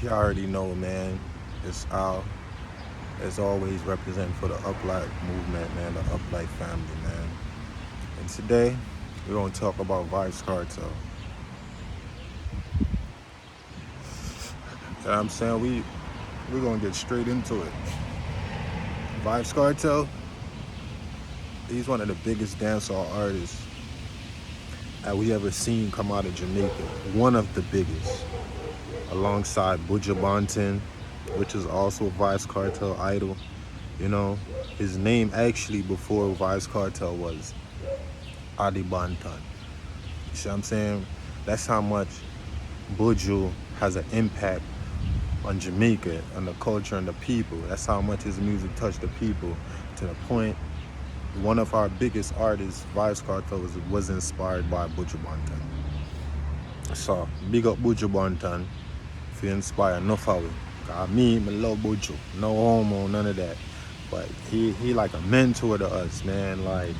You already know, man. It's Al, as always, representing for the Uplight movement, man, the Uplight family, man. And today, we're going to talk about vybz kartel. You know what I'm saying? We're going to get straight into it. Vybz kartel, he's one of the biggest dancehall artists that we ever seen come out of Jamaica. One of the biggest, alongside Buju Banton, which is also vybz kartel idol. You know, his name actually before vybz kartel was Adi Banton. You see what I'm saying? That's how much Buju has an impact on Jamaica, on the culture and the people. That's how much his music touched the people, to the point one of our biggest artists, vybz kartel, was inspired by Buju Banton. So big up Buju Banton for inspire enough of it. Me love Buju. No homo, none of that. But he like a mentor to us, man. Like,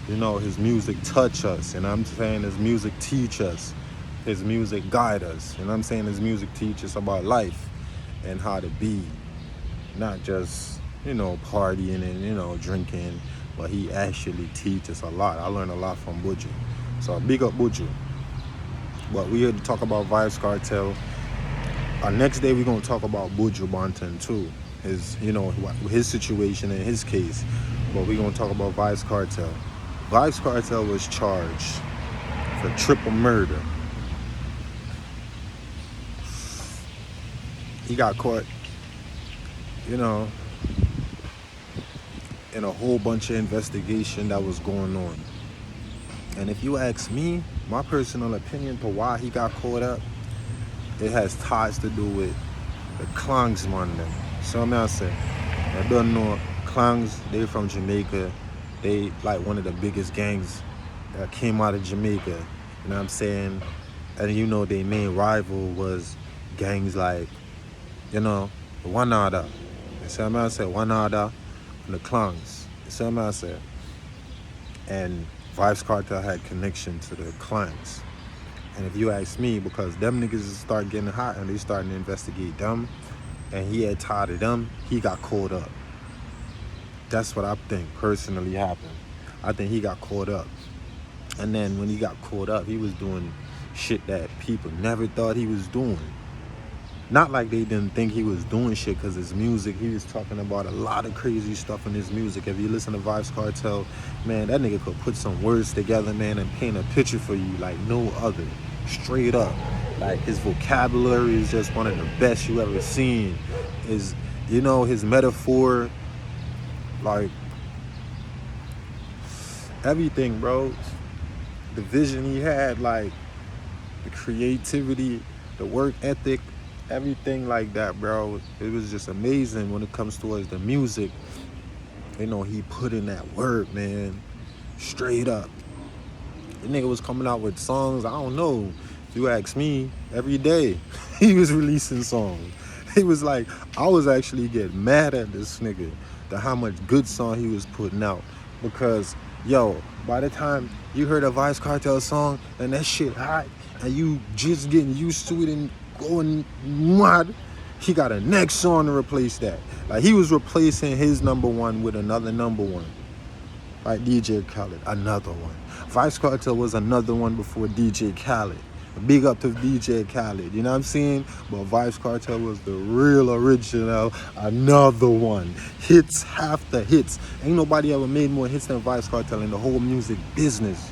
you know, his music touch us. And I'm saying his music teach us. His music guide us. And I'm saying his music teach us about life and how to be. Not just, you know, partying and, you know, drinking. But he actually teaches a lot. I learned a lot from Buju. So big up Buju. But we here to talk about vybz kartel. Next day we're gonna talk about Buju Banton too, his, you know, his situation and his case. But we're gonna talk about vybz kartel. Vybz kartel was charged for triple murder. He got caught, you know, in a whole bunch of investigation that was going on. And if you ask me, my personal opinion to why he got caught up, it has ties to do with the Clangs man them. So I'm not saying, I don't know, Clangs, they from Jamaica. They like one of the biggest gangs that came out of Jamaica. You know what I'm saying? And you know their main rival was gangs like, you know, the Wanada. You see what I'm saying? Wanada and the Clangs. You see what I'm saying? And vybz kartel had connection to the Clangs. And if you ask me, because them niggas start getting hot and they starting to investigate them, and he had tied to them, he got caught up. That's what I think personally happened. I think he got caught up. And then when he got caught up, he was doing shit that people never thought he was doing. Not like they didn't think he was doing shit, because his music, he was talking about a lot of crazy stuff in his music. If you listen to vybz kartel, man, that nigga could put some words together, man, and paint a picture for you like no other. Straight up. Like, his vocabulary is just one of the best you ever seen. His, you know, his metaphor, like, everything, bro. The vision he had, like, the creativity, the work ethic, everything like that, bro. It was just amazing when it comes towards the music. You know, he put in that work, man. Straight up. The nigga was coming out with songs, I don't know. If you ask me, every day he was releasing songs. He was like, I was actually getting mad at this nigga, to how much good song he was putting out. Because, yo, by the time you heard a vybz kartel song and that shit hot, and you just getting used to it and going mad, he got a next song to replace that. Like, he was replacing his number one with another number one. Like DJ Khaled, another one. vybz kartel was another one before DJ Khaled. Big up to DJ Khaled, you know what I'm saying? But vybz kartel was the real original, another one. Hits after hits. Ain't nobody ever made more hits than vybz kartel in the whole music business.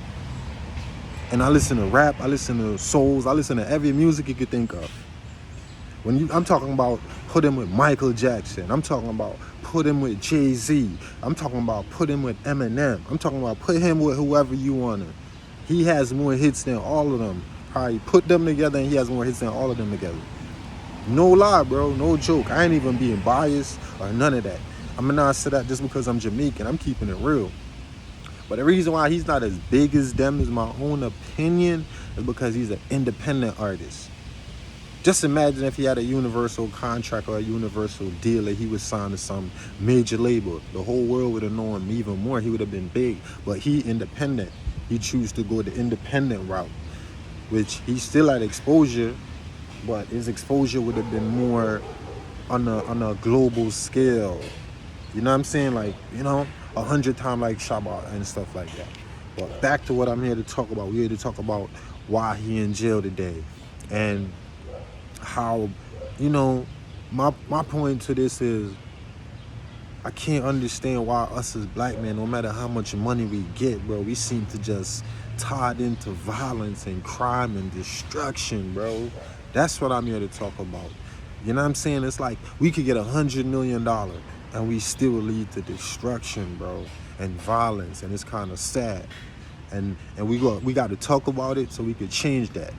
And I listen to rap, I listen to souls, I listen to every music you could think of. I'm talking about put him with Michael Jackson. I'm talking about put him with Jay-Z. I'm talking about put him with Eminem. I'm talking about put him with whoever you want to. He has more hits than all of them. Probably put them together and he has more hits than all of them together. No lie, bro. No joke. I ain't even being biased or none of that. I'm not saying that just because I'm Jamaican. I'm keeping it real. But the reason why he's not as big as them, is my own opinion, is because he's an independent artist. Just imagine if he had a universal contract or a universal deal that he was signed to some major label. The whole world would have known him even more. He would have been big. But he independent. He chose to go the independent route, which he still had exposure. but his exposure would have been more on a global scale. You know what I'm saying? Like, 100 times like Shabbat and stuff like that. But back to what I'm here to talk about. We're here to talk about why he in jail today. And how, my point to this is, I can't understand why us as black men, no matter how much money we get, bro, we seem to just tied into violence and crime and destruction, bro. That's what I'm here to talk about. You know what I'm saying? It's like we could get $100 million and we still lead to destruction, bro, and violence, and it's kind of sad. And we got to talk about it so we could change that.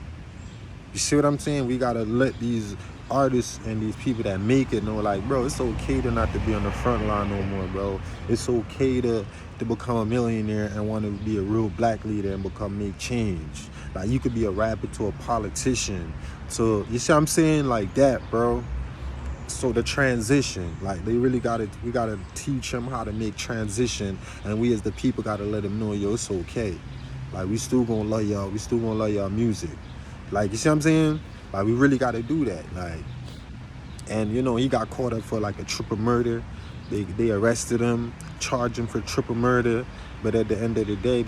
You see what I'm saying? We got to let these artists and these people that make it know, like, bro, it's okay to not to be on the front line no more, bro. It's okay to become a millionaire and want to be a real black leader and make change. Like, you could be a rapper to a politician. So, you see what I'm saying? Like that, bro. So the transition, like, we gotta teach them how to make transition, and we as the people gotta let them know, yo, it's okay. Like, we still gonna love y'all. We still gonna love y'all music. Like, you see what I'm saying? Like, we really gotta do that. Like, and he got caught up for like a triple murder. They arrested him, charged him for triple murder, but at the end of the day,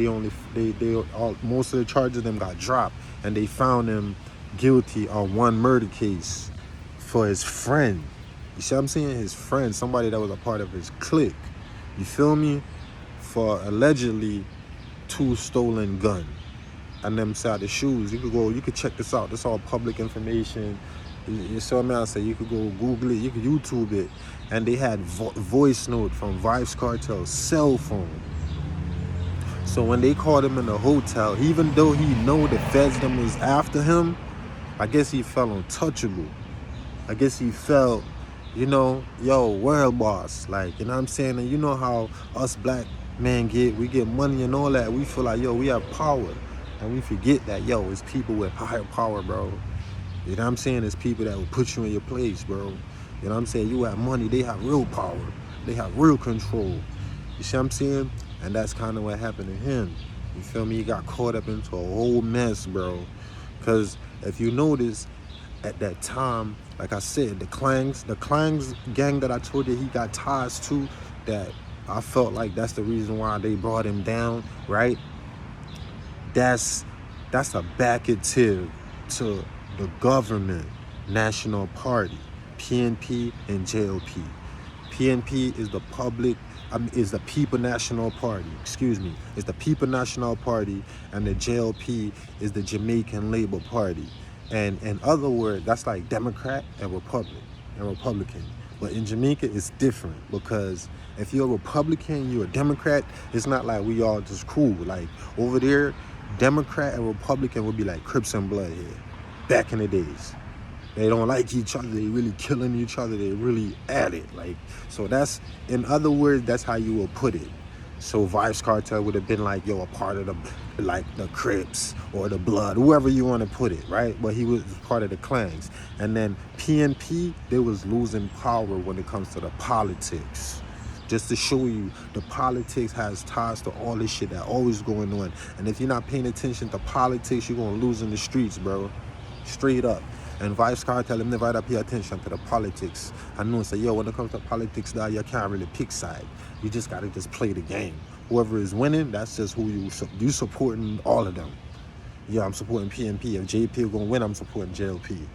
most of the charges of them got dropped, and they found him guilty on one murder case for his friend. You see what I'm saying? His friend, somebody that was a part of his clique. You feel me? For allegedly 2 stolen guns and them side of shoes. You could check this out. This all public information. You see what I say? You could go Google it, you could YouTube it. And they had voice note from vybz Kartel's cell phone. So when they called him in the hotel, even though he know the feds them was after him, I guess he felt untouchable. I guess he felt, yo, world boss. Like, you know what I'm saying? And you know how us black men we get money and all that. We feel like, yo, we have power. And we forget that, yo, it's people with higher power, bro. You know what I'm saying? It's people that will put you in your place, bro. You know what I'm saying? You have money, they have real power. They have real control. You see what I'm saying? And that's kind of what happened to him. You feel me? He got caught up into a whole mess, bro. Because if you notice, at that time, like I said, the Clangs gang that I told you he got ties to, that I felt like that's the reason why they brought him down, right? That's a backative to the government national party, PNP and JLP. PNP is the People National Party, It's the People National Party, and the JLP is the Jamaican Labour Party. And in other words, that's like Democrat and Republican. But in Jamaica, it's different, because if you're a Republican, you're a Democrat, it's not like we all just cool. Like, over there, Democrat and Republican would be like Crips and Blood here, back in the days. They don't like each other. They really killing each other. They really at it. Like, so that's, in other words, that's how you will put it. So vybz Kartel would have been like, yo, a part of the Crips or the Blood, whoever you want to put it, right? But he was part of the clans. And then PNP, they was losing power when it comes to the politics. Just to show you, the politics has ties to all this shit that always going on. And if you're not paying attention to politics, you're going to lose in the streets, bro. Straight up. And vybz Kartel, him never pay attention to the politics. I know, say, yo, when it comes to politics, now you can't really pick side. You just got to just play the game. Whoever is winning, that's just who you supporting, all of them. Yeah, I'm supporting PNP. If JP going to win, I'm supporting JLP.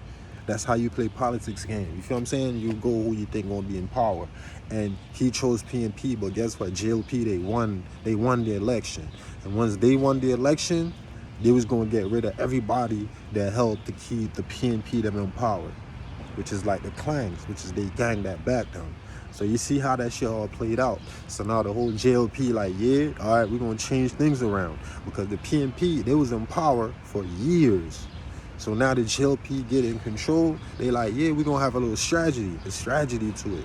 That's how you play politics game. You feel what I'm saying? You go who you think going to be in power. And he chose PNP, but guess what? JLP, they won the election. And once they won the election, they was going to get rid of everybody that helped to keep the PNP them in power, which is like the Clangs, which is the gang that backed them. So you see how that shit all played out. So now the whole JLP like, yeah, all right, we're going to change things around. Because the PNP, they was in power for years. So now the JLP get in control, they like, yeah, we're going to have a little strategy to it.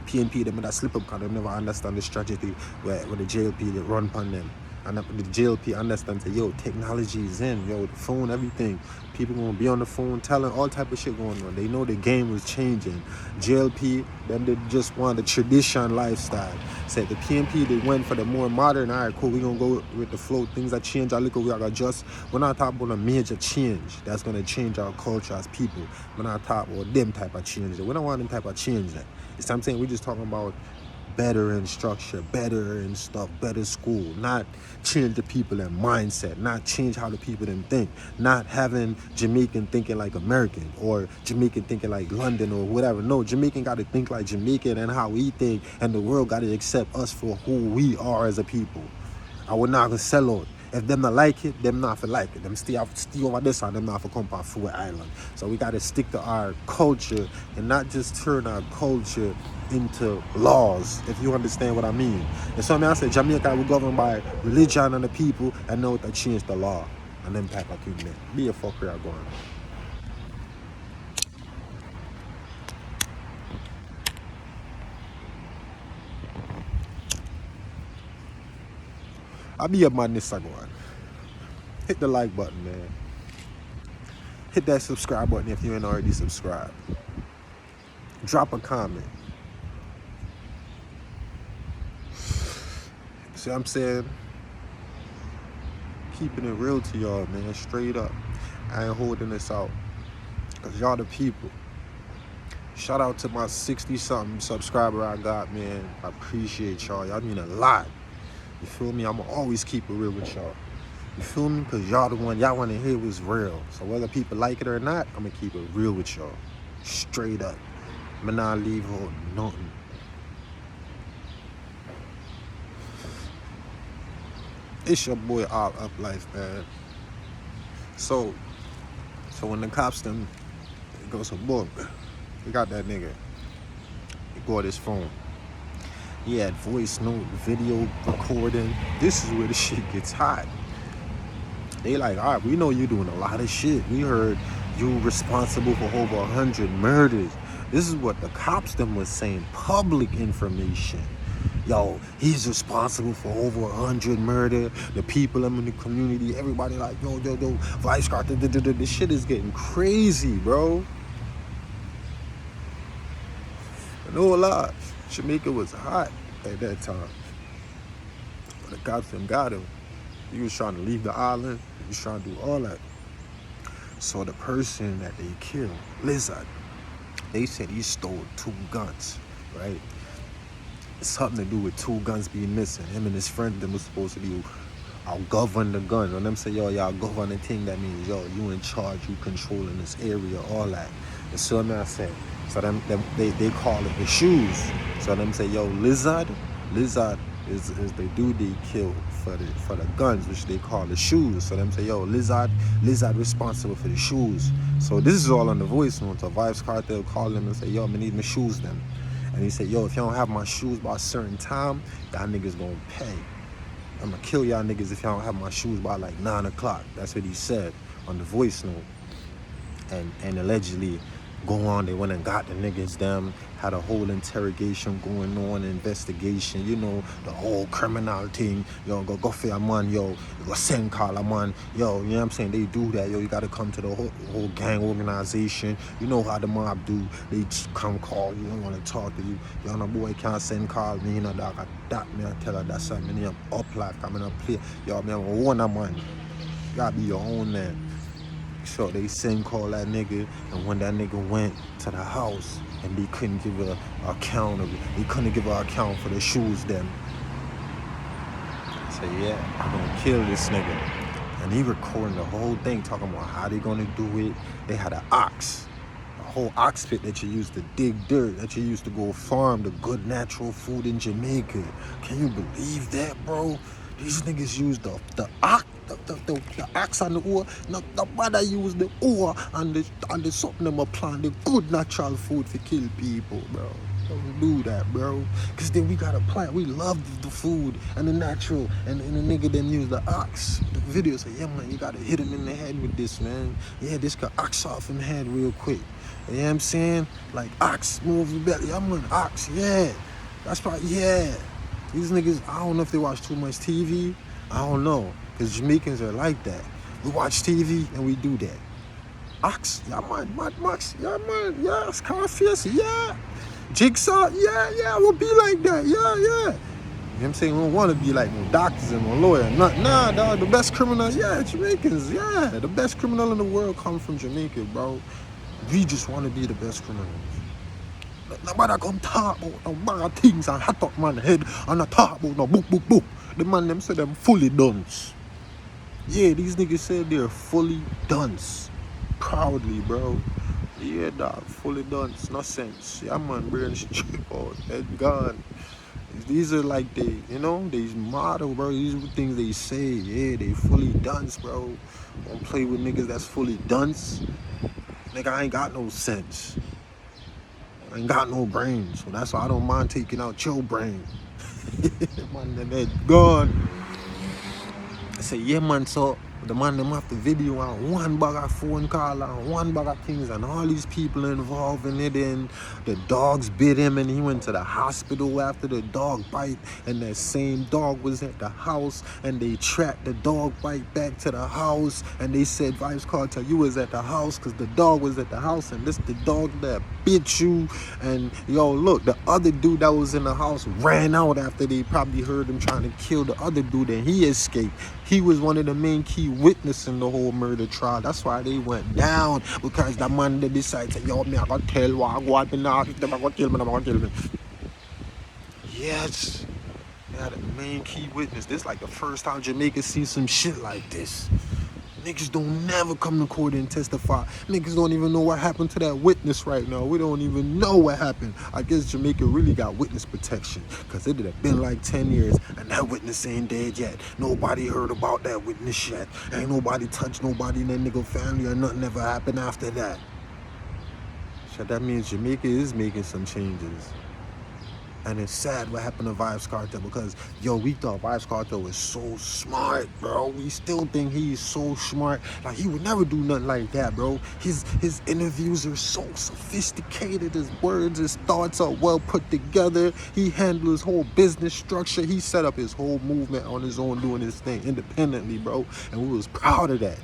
PNP, them that slip up because they never understand the strategy where the JLP they run upon them. And the JLP understand say, yo, technology is in, yo, the phone, everything. People gonna be on the phone telling all type of shit going on. They know the game was changing. JLP, them they just want the tradition lifestyle. Said the PNP, they went for the more modern. All right, cool, we gonna go with the flow. Things that change, I look at we gotta adjust. We're not talking about a major change that's gonna change our culture as people. We're not talking about them type of change. We don't want them type of change that. You see what I'm saying? We're just talking about better in structure, better in stuff, better school, not change the people and mindset, not change how the people them think, not having Jamaican thinking like American or Jamaican thinking like London or whatever. No, Jamaican got to think like Jamaican and how we think, and the world got to accept us for who we are as a people. I would not gonna sell out. If them not like it, them not for like it. Them stay over this side, them not for come on Full Island. So we gotta stick to our culture and not just turn our culture into laws, if you understand what I mean. And so I said Jamaica will govern by religion and the people and know to change the law and then pack like you man. Be a fucker out going. I'll be a madness going. Hit the like button, man. Hit that subscribe button if you ain't already subscribed. Drop a comment. See what I'm saying? Keeping it real to y'all, man. Straight up. I ain't holding this out. Because y'all the people. Shout out to my 60-something subscriber I got, man. I appreciate y'all. Y'all mean a lot. You feel me? I'ma always keep it real with y'all. You feel me? Because y'all the one y'all want to hear was real. So whether people like it or not, I'm going to keep it real with y'all. Straight up. I'm not leave holding nothing. It's your boy All Up Life, man. So when the cops them go so boom, we got that nigga. He got his phone. He had voice note, video recording. This is where the shit gets hot. They like, all right, we know you doing a lot of shit. We heard you responsible for over 100 murders. This is what the cops them was saying, public information. Yo, he's responsible for over 100 murder. The people in the community, everybody like, yo, vybz kartel. This shit is getting crazy, bro. No lie, Jamaica was hot at that time. The cops them got him. He was trying to leave the island. He was trying to do all that. So the person that they killed, Lizard, they said he stole 2 guns, right? Something to do with 2 guns being missing. Him and his friend, them was supposed to be, I'll govern the gun. When them say, yo, y'all govern the thing, that means, yo, you in charge, you controlling this area, all that. And so I said, so they call it the shoes. So them say, yo, Lizard is the dude they killed for the guns, which they call the shoes. So them say, yo, Lizard responsible for the shoes. So this is all on the voice note. So vybz kartel call them and say, yo, I need my shoes then. And he said, yo, if you don't have my shoes by a certain time, y'all niggas gonna pay. I'm gonna kill y'all niggas if y'all don't have my shoes by like 9 o'clock. That's what he said on the voice note. And allegedly, go on, they went and got the niggas, them, had a whole interrogation going on, investigation, you know, the whole criminal thing. Yo, go for your man, yo, go send call a man, yo, you know what I'm saying? They do that, yo, you gotta come to the whole gang organization. You know how the mob do, they come call you, don't wanna talk to you. Yo, no boy can't send call me, you know, dog, that me, I tell her that's something, I'm up life, I'm in a play. Yo, man, I'm one of man. You gotta be your own man. So they send call that nigga, and when that nigga went to the house and they couldn't give her an account of it, they couldn't give her an account for the shoes then. I said, yeah, I'm gonna kill this nigga. And he recording the whole thing, talking about how they gonna do it. They had an ox, a whole ox pit that you used to dig dirt, that you used to go farm the good natural food in Jamaica. Can you believe that, bro? These niggas used the ox. The axe and the oar, not the brother use the oar and the something them a plant the good natural food to kill people, bro. Don't do that, bro. Cause then we got a plant. We love the food and the natural, and the nigga then use the ox. The video say, yeah man, you gotta hit him in the head with this, man. Yeah, this could ox off him head real quick. You know what I'm saying? Like ox, move your belly. I'm an ox, yeah. That's probably, yeah. These niggas, I don't know if they watch too much TV. I don't know, because Jamaicans are like that. We watch TV and we do that. Ox, yeah man, Mad Max, yeah man, yeah, Scarface, yeah. Jigsaw, yeah, we'll be like that, yeah. You know what I'm saying? We don't want to be like no doctors and no lawyer. Nah, dog, the best criminals, yeah, Jamaicans, yeah. The best criminal in the world come from Jamaica, bro. We just want to be the best criminals. Nobody come talk about no bad things and hot up man head and not talk about no book. The man them say them fully done. Yeah, these niggas said they're fully done. Proudly, bro. Yeah, dog, fully done. No sense. Yeah, man, brain strip out, head gone. These are like these motto, bro. These are the things they say. Yeah, they fully done, bro. Don't play with niggas that's fully done. Nigga, I ain't got no sense. I ain't got no brain, so that's why I don't mind taking out your brain. Man, them head gone. I say, yeah, man, so the man them have the video and one bag of phone call and one bag of things and all these people involved in it, and the dogs bit him and he went to the hospital after the dog bite, and that same dog was at the house and they tracked the dog bite back to the house and they said vybz Kartel, you was at the house because the dog was at the house and this the dog that bit you. And yo, look, the other dude that was in the house ran out after they probably heard him trying to kill the other dude and he escaped. He was one of the main key witnesses in the whole murder trial. That's why they went down, because the man they decided, yo, me I gotta tell what I go up in now, them I gonna kill me. Yes. Yeah, the main key witness. This like the first time Jamaica see some shit like this. Niggas don't never come to court and testify. Niggas don't even know what happened to that witness right now. We don't even know what happened. I guess Jamaica really got witness protection, because it had been like 10 years and that witness ain't dead yet. Nobody heard about that witness yet. Ain't nobody touched nobody in that nigga family or nothing ever happened after that. So that means Jamaica is making some changes. And it's sad what happened to vybz Kartel, because, yo, we thought vybz Kartel was so smart, bro. We still think he's so smart. Like, he would never do nothing like that, bro. His interviews are so sophisticated. His words, his thoughts are well put together. He handled his whole business structure. He set up his whole movement on his own, doing his thing independently, bro. And we was proud of that.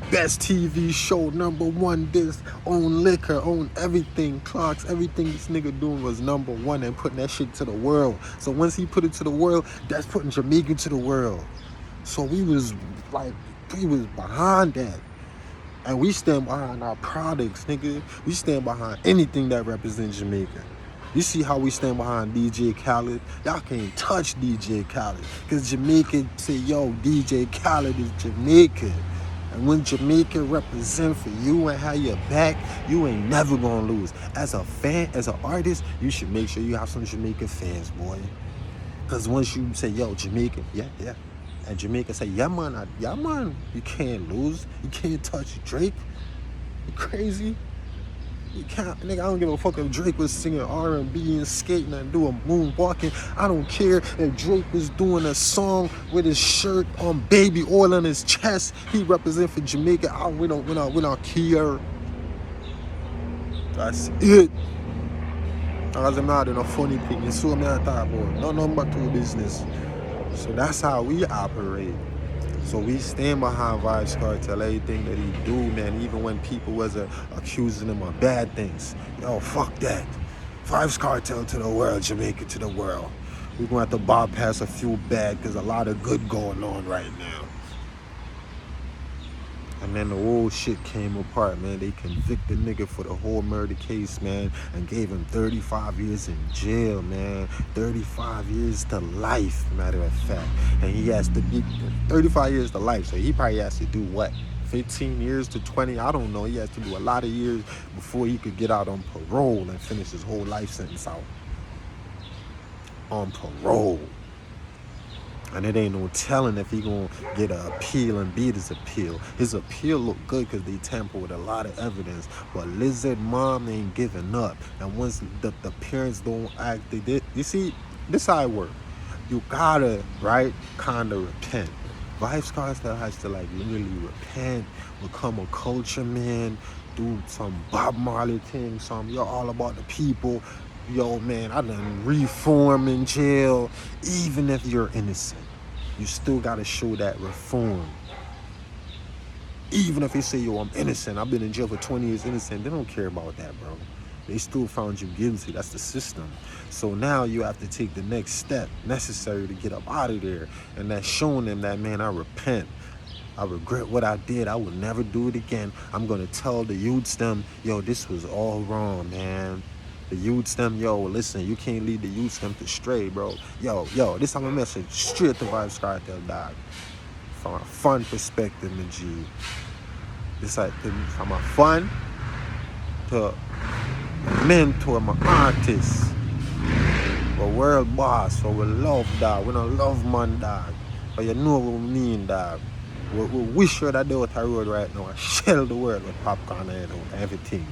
Best TV show, #1 this, own liquor, own everything, clocks, everything this nigga doing was #1 and putting that shit to the world. So once he put it to the world, that's putting Jamaica to the world. So we was behind that. And we stand behind our products, nigga. We stand behind anything that represents Jamaica. You see how we stand behind DJ Khaled? Y'all can't touch DJ Khaled, because Jamaica say, yo, DJ Khaled is Jamaica. And when Jamaica represent for you and have your back, you ain't never gonna lose. As a fan, as an artist, you should make sure you have some Jamaican fans, boy. Because once you say, yo, Jamaican, yeah. And Jamaica say, yeah, man, you can't lose. You can't touch Drake. You crazy? You can't, nigga, I don't give a fuck if Drake was singing R&B and skating and doing moonwalking. I don't care if Drake was doing a song with his shirt on baby oil on his chest. He represent for Jamaica. We don't care. That's it. As I'm not in a funny thing. You saw me at that, boy. No number two business. So that's how we operate. So we stand behind vybz Kartel, everything that he do, man, even when people was accusing him of bad things. Yo, fuck that. vybz Kartel to the world, Jamaica to the world. We're going to have to bypass a few bad, because a lot of good going on right now. And then the whole shit came apart, man. They convicted nigga for the whole murder case, man, and gave him 35 years in jail, man. 35 years to life, matter of fact. And he has to be 35 years to life, so he probably has to do what? 15 years to 20, I don't know. He has to do a lot of years before he could get out on parole and finish his whole life sentence out. On parole. And it ain't no telling if he gonna get an appeal and beat his appeal. His appeal look good because they tamper with a lot of evidence. But Lizard mom ain't giving up. And once the parents don't act, they did. You see, this how it work. You gotta, right, kind of repent. vybz Kartel has to like literally repent, become a culture man, do some Bob Marley thing, you're all about the people. yo, man, I done reform in jail. Even if you're innocent, you still gotta show that reform. Even if they say, yo, I'm innocent, I've been in jail for 20 years innocent, they don't care about that, bro. They still found you guilty. That's the system. So now you have to take the next step necessary to get up out of there. And that's showing them that, man, I repent. I regret what I did. I will never do it again. I'm going to tell the youths them, yo, this was all wrong, man. The youths them, yo, listen, you can't lead the youths them to stray, bro. Yo, this is my message straight to Vybz Kartel, dog. From a fun perspective, my G. It's like from a fun to a mentor, my artist, a world boss, or we love, dog. We don't love man, dog. But you know what we mean, dog. We wish you that they were the road right now and shell the world with popcorn and everything.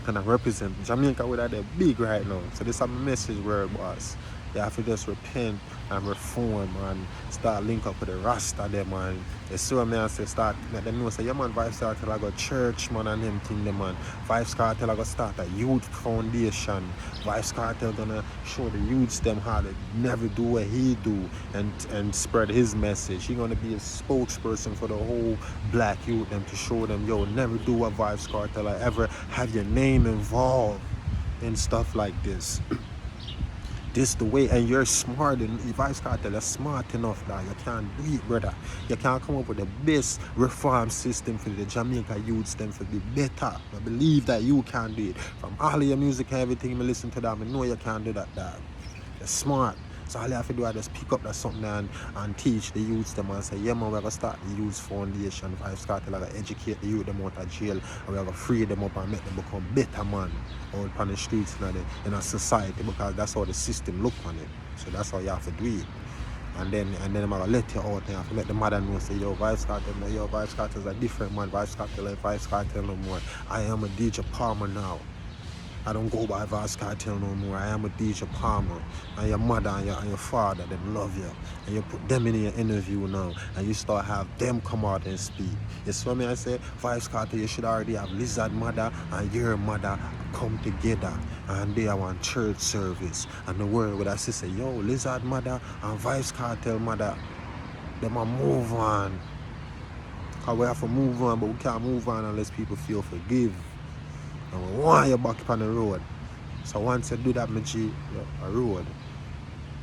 And I represent Jamaica with that big right now. So this is my message, world boss. You have to just repent and reform and start link up with the Rasta them, man. You see what I say, start let them know, say, yeah, man, Vybz Kartel I got church, man, and them thing, them, man. Vybz Kartel I got start a youth foundation. Vybz Kartel gonna show the youths them how to never do what he do and spread his message. He gonna be a spokesperson for the whole black youth them to show them, yo, never do what Vybz Kartel I ever have your name involved in stuff like this. This the way, and you're smart, and Vybz Kartel is smart enough that you can't do it, brother. You can't come up with the best reform system for the Jamaica youths them to be better. I believe that you can do it. From all of your music and everything you listen to that, I know you can't do that, dog. You're smart. So all you have to do is just pick up that something and teach the youths them and say, yeah, man, we're going to start the youth foundation. Vybz Kartel, we're going to educate the youth them out of jail, and we're going to free them up and make them become better, man, out on the streets in a society, because that's how the system look on it. So that's how you have to do it. And then I'm going to let you out and you have to let the mother know, say, yo, Vybz Kartel is a different man. Vybz Kartel ain't Vybz Kartel no more. I am a DJ Palmer now. I don't go by Vybz Kartel no more. I am a DJ Palmer. And your mother and your father, them love you. And you put them in your interview now. And you start have them come out and speak. You see what I say? Vybz Kartel, you should already have Lizard mother and your mother come together. And they are one church service. And the world would have to say, yo, Lizard mother and Vybz Kartel mother, them a move on. Because we have to move on, but we can't move on unless people feel forgive. And we want you back up on the road. So once you do that, my G, a road.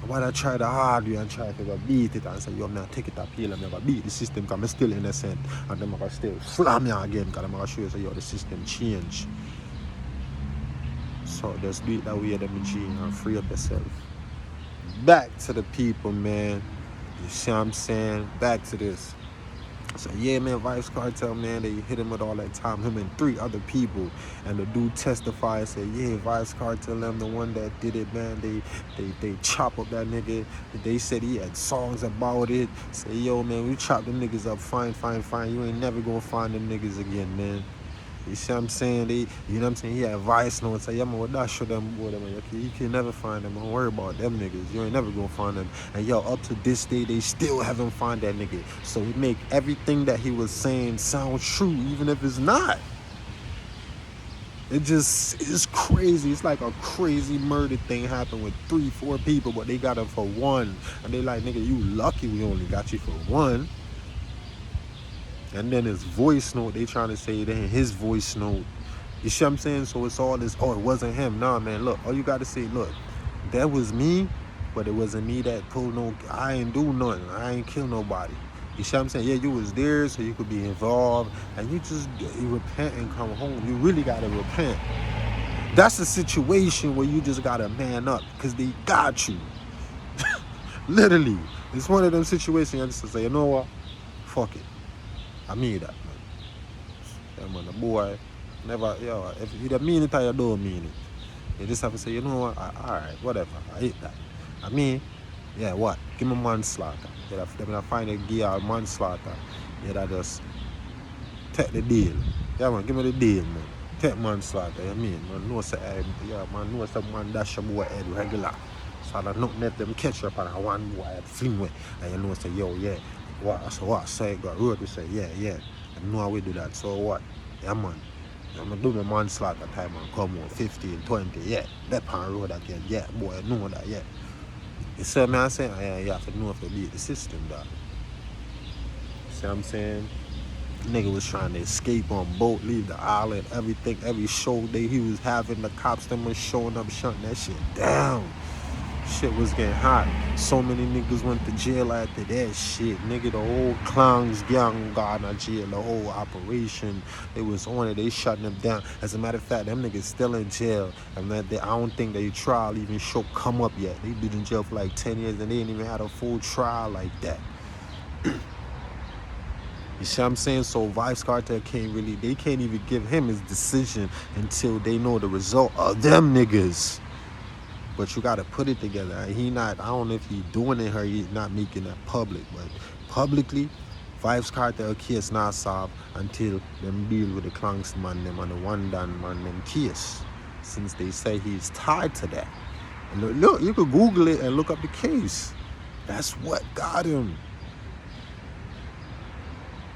I want to try the hard way and try to beat it and say, yo, I'm going to take it appeal and I'm going to beat the system because I'm still innocent. And then I'm going to still slam you again because I'm going to show you, so, yo, the system change. So just do it that way, then, my G, and free up yourself. Back to the people, man. You see what I'm saying? Back to this. So yeah, man, Vybz Kartel, man, they hit him with all that time, him and 3 other people, and the dude testified and said, yeah, Vybz Kartel, I'm the one that did it, man. They chop up that nigga. They said he had songs about it. Say, yo, man, we chop them niggas up, fine. You ain't never gonna find them niggas again, man. You see what I'm saying? You know what I'm saying? He had voice notes. Say, yeah, man, what that show them boy, man. You can never find them. Don't worry about them niggas. You ain't never gonna find them. And yo, up to this day, they still haven't found that nigga. So he make everything that he was saying sound true, even if it's not. It's crazy. It's like a crazy murder thing happened with 3-4 people, but they got him for 1. And they like, nigga, you lucky we only got you for 1. And then his voice note, they trying to say that his voice note. You see what I'm saying? So it's all this, oh, it wasn't him. Nah, man, look, all you got to say, look, that was me, but it wasn't me that pulled no, I ain't do nothing. I ain't kill nobody. You see what I'm saying? Yeah, you was there so you could be involved, and you repent and come home. You really got to repent. That's a situation where you just got to man up because they got you. Literally. It's one of them situations you just say, you know what? Fuck it. I mean that, man. Yeah, man, the boy, never, yo, if you don't mean it or you don't mean it. You just have to say, you know what, alright, whatever, I hate that. I mean, yeah, what? Give me manslaughter. Yeah, if they're find a gear manslaughter, yeah, that just take the deal. Yeah, man, give me the deal, man. Take manslaughter, you mean, man, know say, yeah, man, know some man dash a boy head regular. So that nothing let them catch up on one boy head fling way. And you know say, yo, yeah. What? So what? So I got road, we say, yeah. I know how we do that. So what? Yeah, man. I'm gonna do the manslaughter time and come on 15, 20, yeah. That pan road again, yeah, boy, I know that, yeah. You see what I'm saying? Yeah, you have to know if to beat the system, dog. See what I'm saying? Nigga was trying to escape on boat, leave the island, everything, every show day he was having, the cops them was showing up, shutting that shit down. Shit was getting hot. So many niggas went to jail after that shit. Nigga, the whole clowns gang got in jail, the whole operation. They was on it, they shutting them down. As a matter of fact, them niggas still in jail. And that I don't think their trial even show come up yet. They been in jail for like 10 years and they ain't even had a full trial like that. You see what I'm saying? So vybz Kartel they can't even give him his decision until they know the result of them niggas. But you gotta put it together. I don't know if he's doing it or he's not making it public, but publicly, vybz Kartel case not solved until them deal with the Clanks man them and the One Dan man them case. Since they say he's tied to that. And look, you could Google it and look up the case. That's what got him.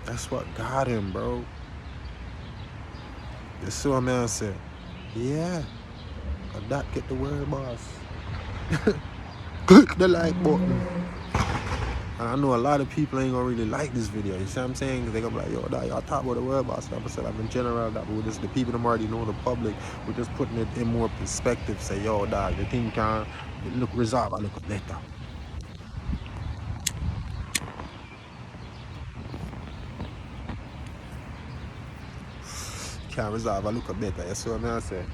That's what got him, bro. That's what man said. Yeah. That get the word, boss. Click the like button. And I know a lot of people ain't gonna really like this video. You see what I'm saying? Because they gonna be like, yo, dog, y'all talk about the word boss stuff. I said, I've been general that, but the people that already know, the public, we're just putting it in more perspective. Say, yo, dog, the thing can look resolve, I look better. Can't resolve, I look better. You see what I'm saying?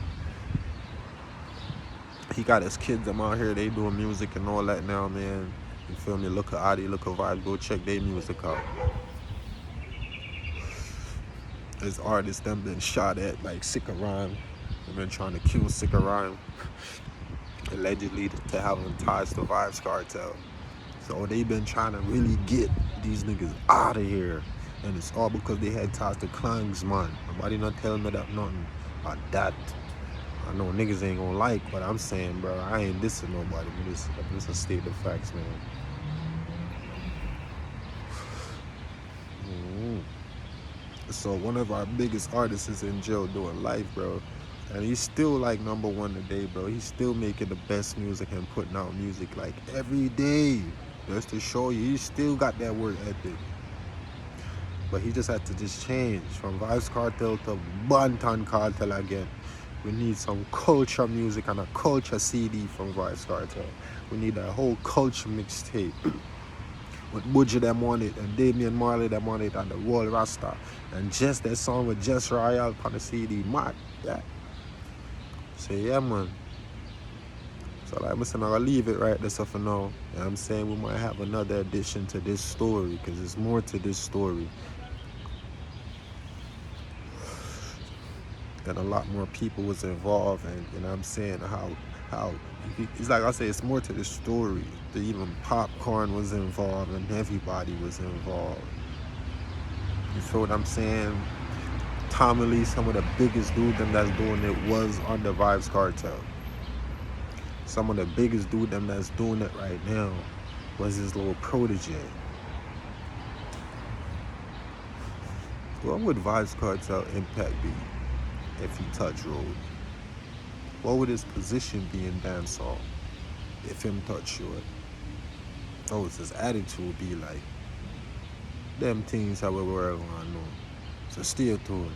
He got his kids them out here, they doing music and all that now, man. You feel me? Look at Adi, look at Vibe, go check their music out. There's artists them been shot at, like Sikaran. They've been trying to kill Sikaran, allegedly to having ties to vybz Kartel. So they've been trying to really get these niggas out of here. And it's all because they had ties to Clangs, man. Nobody not telling me that nothing about that. I know niggas ain't gonna like what I'm saying, bro. I ain't dissing nobody, but it's a state of facts, man. So one of our biggest artists is in jail doing life, bro. And he's still like #1 today, bro. He's still making the best music and putting out music like every day. Just to show you, he still got that work ethic. But he just had to just change from vybz Kartel to Bantan Kartel again. We need some culture music and a culture CD from vybz Kartel. We need a whole culture mixtape. With Budgie them on it, and Damian Marley them on it, and the World Rasta. And just that song with Just Royale on the CD. Mad, yeah. So yeah, man. So like I'm saying, I'll leave it right there so for now. You know what I'm saying? We might have another addition to this story, because there's more to this story. And a lot more people was involved, and you know what I'm saying, how it's like I say, it's more to the story. Even Popcorn was involved and everybody was involved. You feel what I'm saying? Tommy Lee, some of the biggest dude them that's doing it was under vybz Kartel. Some of the biggest dude them that's doing it right now was his little protege. What would vybz Kartel impact be if he touched road? What would his position be in dancehall if him touch you? What would his attitude be like? Them things how we were gonna know. So stay tuned.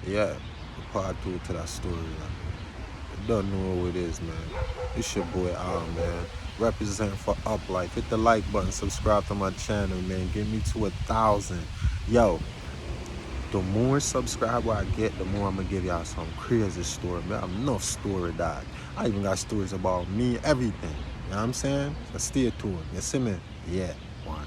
Yeah, part 2 to that story. You don't know who it is, man. It's your boy Al, man. Represent for Up Life. Hit the like button, subscribe to my channel, man. Get me to 1,000. Yo, the more subscriber I get, the more I'm gonna give y'all some crazy story, man. Enough story, dog. I even got stories about me, everything. You know what I'm saying? So stay tuned. You see me? Yeah, one.